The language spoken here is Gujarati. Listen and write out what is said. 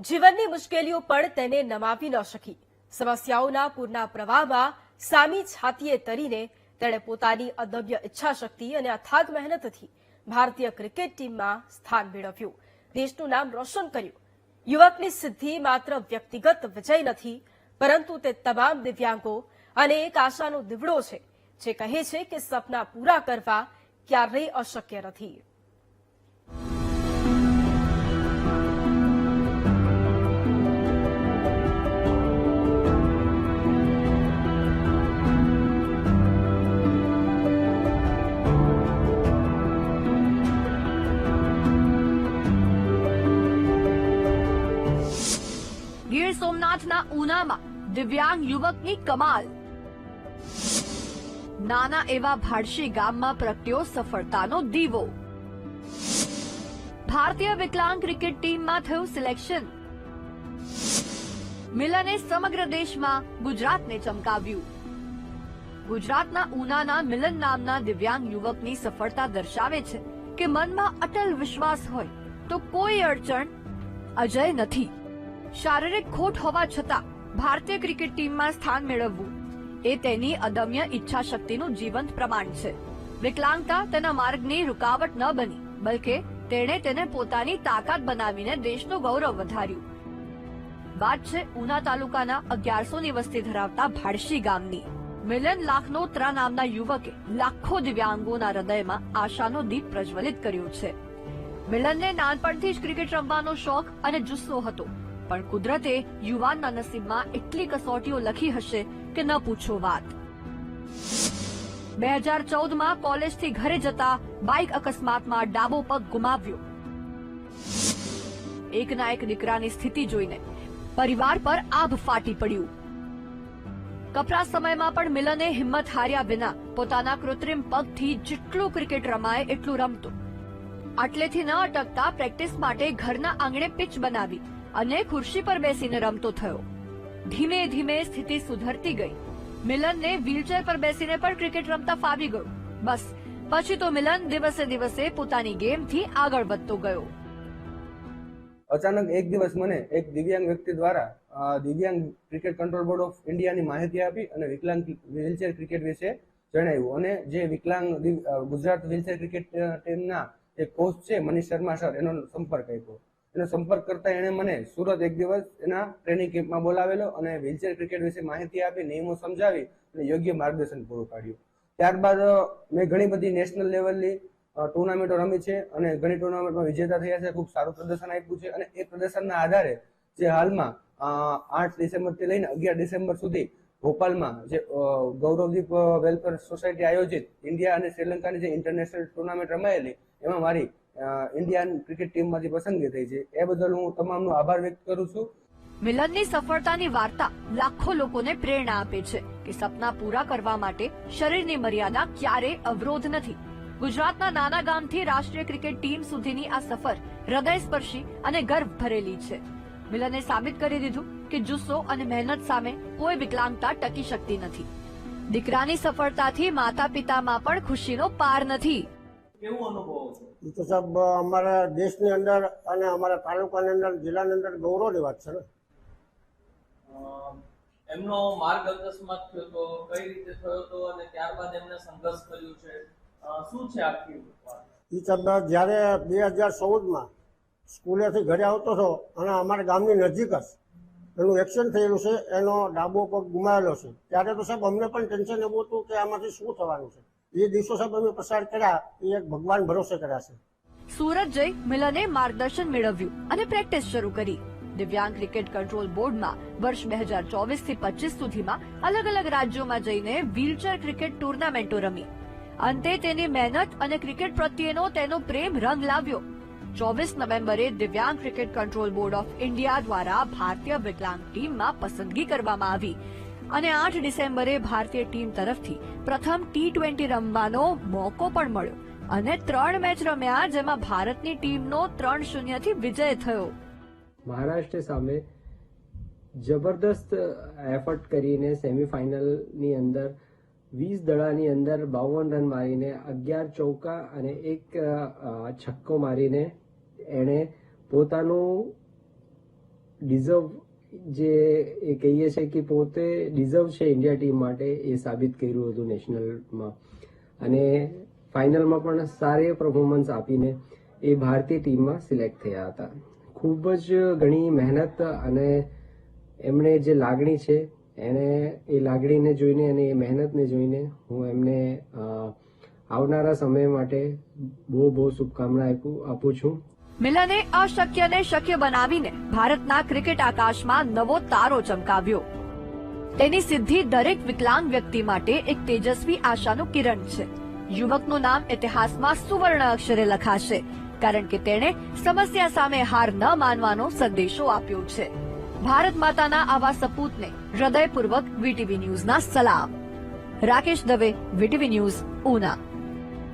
જીવનની મુશ્કેલીઓ પણ તેને નમાવી ન શકી. સમસ્યાઓના પૂરના પ્રવાહમાં સામી છાતીએ તરીને તેણે પોતાની અદમ્ય ઈચ્છાશક્તિ અને અથાગ મહેનતથી ભારતીય ક્રિકેટ ટીમમાં સ્થાન મેળવ્યું, દેશનું નામ રોશન કર્યું. યુવકની સિદ્ધિ માત્ર વ્યક્તિગત વિજય નથી, પરંતુ તે તમામ દિવ્યાંગો અને એક આશાનો દીવડો છે, જે કહે છે કે સપના પૂરા કરવા ક્યારેય અશક્ય નથી. ગીર સોમનાથના ઉનામાં દિવ્યાંગ યુવકની કમાલ. નાના એવા ભાડશી ગામમાં પ્રગટ્યો સફળતાનો દીવો. ભારતીય વિકલાંગ ક્રિકેટ ટીમમાં થયું સિલેક્શન. મિલને સમગ્ર દેશમાં ગુજરાતને ચમકાવ્યું. ગુજરાતના ઉનાના મિલન નામના દિવ્યાંગ યુવકની સફળતા દર્શાવે છે કે મનમાં અટલ વિશ્વાસ હોય તો કોઈ અડચણ અજય નથી. શારીરિક ખોટ હોવા છતાં ભારતીય ક્રિકેટ ટીમમાં સ્થાન મેળવવું એ તેની અદમ્ય ઈચ્છાશક્તિનું જીવંત પ્રમાણ છે. વિકલાંગતા તેના માર્ગની રૂકાવટ ન બની, બલકે તેણે તેને પોતાની તાકાત બનાવીને દેશનું ગૌરવ વધાર્યું. વાત છે ઉના તાલુકાના 1100ની વસ્તી ધરાવતા ભાડશી ગામની. મિલન લાખનોત્રા નામના યુવકે લાખો દિવ્યાંગોના હૃદયમાં આશાનો દીપ પ્રજ્વલિત કર્યો છે. મિલનને નાનપણથી જ ક્રિકેટ રમવાનો શોખ અને જુસ્સો હતો, પણ કુદરતે યુવાનના નસીબમાં એટલી કસોટીઓ લખી હશે કે ન પૂછો વાત. 2014માં કોલેજથી ઘરે જતા બાઇક અકસ્માતમાં ડાબો પગ ગુમાવ્યો. એકના એક દીકરાની સ્થિતિ જોઈને પરિવાર પર આભ ફાટી પડ્યું. કપરા સમયમાં પણ મિલને હિંમત હાર્યા વિના પોતાના કૃત્રિમ પગથી જેટલું ક્રિકેટ રમાય એટલું રમતો. આટલેથી ન અટકતા પ્રેક્ટિસ માટે ઘરના આંગણે પિચ બનાવી અને ખુરશી પર બેસીને રમતો થયો. ધીમે ધીમે સ્થિતિ સુધરતી ગઈ. મિલનને વ્હીલચેર પર બેસીને પણ ક્રિકેટ રમતા ફાવી ગયું. બસ પછી તો મિલન દિવસે દિવસે પોતાની ગેમથી આગળ વધતો ગયો. અચાનક એક દિવસ મને એક દિવ્યાંગ વ્યક્તિ દ્વારા દિવ્યાંગ ક્રિકેટ કંટ્રોલ બોર્ડ ઓફ ઇન્ડિયાની માહિતી આપી અને વિકલાંગ વ્હીલચેર ક્રિકેટ વિશે જણાવ્યું. અને જે વિકલાંગ ગુજરાત વ્હીલચેર ક્રિકેટ ટીમના જે કોચ છે મનીષ શર્મા સર, એનો સંપર્ક આપ્યો. એનો સંપર્ક કરતા એણે મને સુરત એક દિવસ એના ટ્રેનિંગ કેમ્પમાં બોલાવેલો અને વ્હીલચેર ક્રિકેટ વિશે માહિતી આપી, નિયમો સમજાવી અને યોગ્ય માર્ગદર્શન પૂરું પાડ્યું. ત્યારબાદ મેં ઘણી બધી નેશનલ લેવલની ટુર્નામેન્ટો રમી છે અને ઘણી ટુર્નામેન્ટમાં વિજેતા થયા છે. ખૂબ સારું પ્રદર્શન આપ્યું છે અને એ પ્રદર્શનના આધારે જે હાલમાં 8 ડિસેમ્બરથી લઈને 11 ડિસેમ્બર સુધી ભોપાલમાં જે ગૌરવદીપ વેલફેર સોસાયટી આયોજિત ઇન્ડિયા અને શ્રીલંકાની જે ઇન્ટરનેશનલ ટુર્નામેન્ટ રમાયેલી, એમાં મારી ઇન્ડિયન ક્રિકેટ ટીમમાંથી પસંદગી થઈ છે. એ બદલ હું તમામનો આભાર વ્યક્ત કરું છું. મિલનની સફળતાની વાર્તા લાખો લોકોને પ્રેરણા આપે છે કે સપના પૂરા કરવા માટે શરીરની મર્યાદા ક્યારેય અવરોધ નથી. ગુજરાતના નાના ગામથી રાષ્ટ્રીય ક્રિકેટ ટીમ સુધીની આ સફર હૃદયસ્પર્શી અને ગર્વ ભરેલી છે. મિલને સાબિત કરી દીધું કે જુસ્સો અને મહેનત સામે કોઈ વિકલાંગતા ટકી શકતી નથી. દીકરાની સફળતાથી માતા પિતામાં પણ ખુશીનો પાર નથી. કેવું અનુભવ છે? એ તો સાહેબ અમારા દેશની અંદર અને અમારા તાલુકાની અંદર, જિલ્લાની અંદર ગૌરવની વાત છે ને. એમનો માર્ગ અકસ્માત થયો તો કઈ રીતે થયો તો અને ત્યારબાદ એમને સંઘર્ષ કર્યું છે, શું છે આખી વાત? એ સાહેબ જ્યારે 2014માં સ્કૂલેથી ઘરે આવતો હતો અને અમારા ગામની નજીક જ એનું એક્સિડન્ટ થયેલું છે, એનો ડાબો પગ ગુમાવેલો છે. ત્યારે તો સાહેબ અમને પણ ટેન્શન એવું હતું કે આમાંથી શું થવાનું છે. એ દિવસો સાહેબ અમે પસાર કર્યા એ એક ભગવાન ભરોસે કર્યા છે. સુરત જઈ મિલને માર્ગદર્શન મેળવ્યું અને પ્રેક્ટિસ શરૂ કરી. દિવ્યાંગ ક્રિકેટ કંટ્રોલ બોર્ડમાં વર્ષ 2024થી 25 સુધીમાં અલગ અલગ રાજ્યોમાં જઈને વ્હીલચેર ક્રિકેટ ટુર્નામેન્ટો રમી. અંતે તેની મહેનત અને ક્રિકેટ પ્રત્યેનો તેનો પ્રેમ રંગ લાવ્યો. 24 નવેમ્બરે દિવ્યાંગ cricket control board of India દ્વારા ભારતીય વિકલાંગ ટીમમાં પસંદગી કરવામાં આવી અને 8 ડિસેમ્બરે ભારતીય ટીમ તરફથી પ્રથમ T20 રમવાનો મોકો પણ મળ્યો અને 3 મેચ રમ્યા, જેમાં ભારતની ટીમનો 3-0થી વિજય થયો. મહારાષ્ટ્ર સામે જબરદસ્ત એફર્ટ કરીને સેમીફાઇનલની અંદર 20 દડાની અંદર 52 રન મારીને 11 ચોકા અને 1 છક્કો મારીને એણે પોતાનું ડિઝર્વ જે એ કહીએ છીએ કે પોતે ડિઝર્વ છે ઇન્ડિયા ટીમ માટે એ સાબિત કર્યું હતું નેશનલમાં અને ફાઇનલમાં પણ સારી પરફોર્મન્સ આપીને એ ભારતીય ટીમમાં સિલેક્ટ થયા હતા. ખૂબ જ ઘણી મહેનત અને એમણે જે લાગણી છે એને એ લાગણીને જોઈને અને એ મહેનતને જોઈને હું એમને આવનારા સમય માટે બહુ શુભકામના આપું છું. મિલને અશક્યને શક્ય બનાવીને ભારતના ક્રિકેટ આકાશમાં નવો તારો ચમકાવ્યો. તેની સિદ્ધિ દરેક વિકલાંગ વ્યક્તિ માટે એક તેજસ્વી આશાનું કિરણ છે. યુવકનું નામ ઇતિહાસમાં સુવર્ણ અક્ષરે લખાશે કારણ કે તેણે સમસ્યા સામે હાર ન માનવાનો સંદેશો આપ્યો છે. ભારત માતાના આવા સપૂતને હૃદયપૂર્વક વીટીવી ન્યૂઝના સલામ. Rakesh Dave, VTV news, Una.